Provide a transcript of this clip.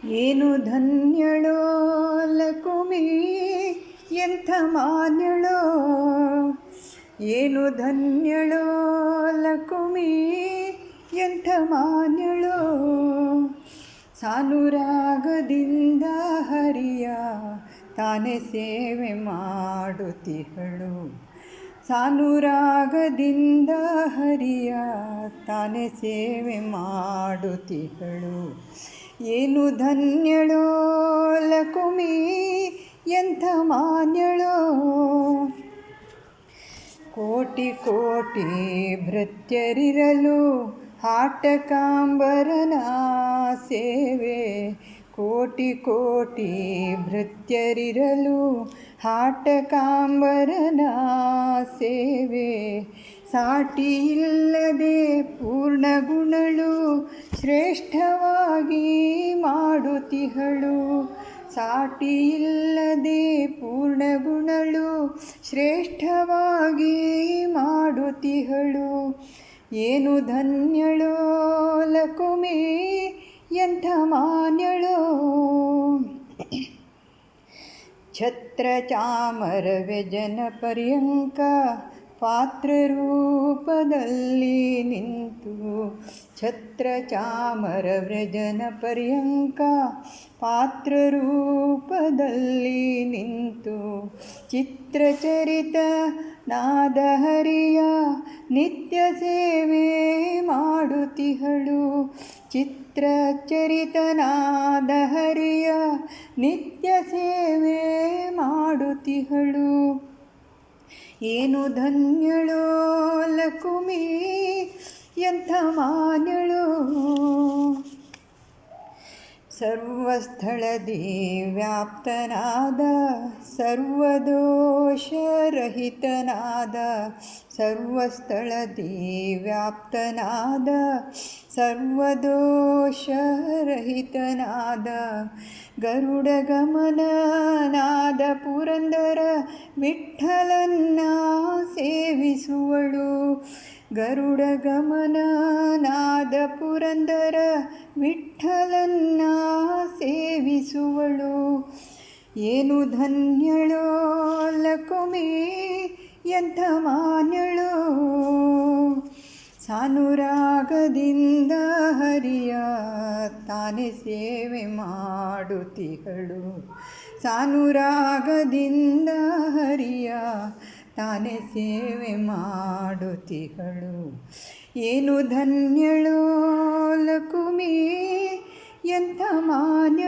ಏನು ಧನ್ಯಳೋ ಲಕುಮಿ, ಎಂಥ ಮಾನ್ಯಳೋ. ಏನು ಧನ್ಯಳೋ ಲಕುಮಿ, ಎಂಥ ಮಾನ್ಯಳೋ. ಸಾನುರಾಗದಿಂದ ಹರಿಯ ತಾನೇ ಸೇವೆ ಮಾಡುತ್ತಿಹಳು. ಸಾನುರಾಗದಿಂದ ಹರಿಯ ತಾನೇ ಸೇವೆ ಮಾಡುತ್ತಿಹಳು. ಏನು ಧನ್ಯಳೋ ಲಕುಮಿ, ಎಂಥ ಮಾನ್ಯಳೋ. ಕೋಟಿ ಕೋಟಿ ಭೃತ್ಯರಿರಲು ಹಾಟಕಾಂಬರನ ಸೇವೆ. ಕೋಟಿ ಕೋಟಿ ಭೃತ್ಯರಿರಲು ಹಾಟಕಾಂಬರನ ಸೇವೆ. ಸಾಟಿಯಿಲ್ಲದೆ ಪೂರ್ಣಗುಣಳು ಶ್ರೇಷ್ಠವಾಗಿ ಮಾಡುತ್ತಿಹಳು. ಸಾಟಿಯಿಲ್ಲದೆ ಪೂರ್ಣಗುಣಳು ಶ್ರೇಷ್ಠವಾಗಿ ಮಾಡುತ್ತಿಹಳು. ಏನು ಧನ್ಯಳೋ ಲಕುಮಿ, ಎಂಥ ಮಾನ್ಯಳೋ. ಛತ್ರ ಚಾಮರ ವ್ಯಜನ ಪರ್ಯಂಕ ಪಾತ್ರರೂಪದಲ್ಲಿ ನಿಂತು. ಛತ್ರ ಚಾಮರ ವ್ರಜನ ಪರ್ಯಂಕ ಪಾತ್ರರೂಪದಲ್ಲಿ ನಿಂತು. ಚಿತ್ರಚರಿತ ನಾದ ಹರಿಯ ನಿತ್ಯ ಸೇವೆ ಮಾಡುತ್ತಿಹಳು. ಚಿತ್ರಚರಿತ ನಾದ ಹರಿಯ ನಿತ್ಯ ಸೇವೆ ಮಾಡುತ್ತಿಹಳು. ಏನು ಧನ್ಯಳೋ ಲಕುಮಿ, ಎಂಥ ಮಾನ್ಯಳೋ. ಸರ್ವಸ್ಥಳದಿ ವ್ಯಾಪ್ತನಾದ ಸರ್ವದೋಷರಹಿತನಾದ. ಸರ್ವಸ್ಥಳದಿ ವ್ಯಾಪ್ತನಾದ ಸರ್ವದೋಷರಹಿತನಾದ. ಗರುಡಗಮನನಾದ ಪುರಂದರ ವಿಠ್ಠಲನ್ನ ಸೇವಿಸುವಳು. ಗರುಡಗಮನನಾದ ಪುರಂದರ ವಿಠ್ಠಲನ್ನ ಸೇವಿಸುವಳು. ಏನು ಧನ್ಯಳೋ ಲಕುಮಿ, ಎಂಥ ಮಾನ್ಯಳೋ. ಸಾನುರಾಗದಿಂದ ಹರಿಯ ತಾನೇ ಸೇವೆ ಮಾಡುತ್ತಿಹಳು. ಸಾನುರಾಗದಿಂದ ಹರಿಯ ತಾನೇ ಸೇವೆ ಮಾಡುತ್ತಿಹಳು. ಏನು ಧನ್ಯಳೋ ಲಕುಮಿ, ಎಂಥ ಮಾನ್ಯ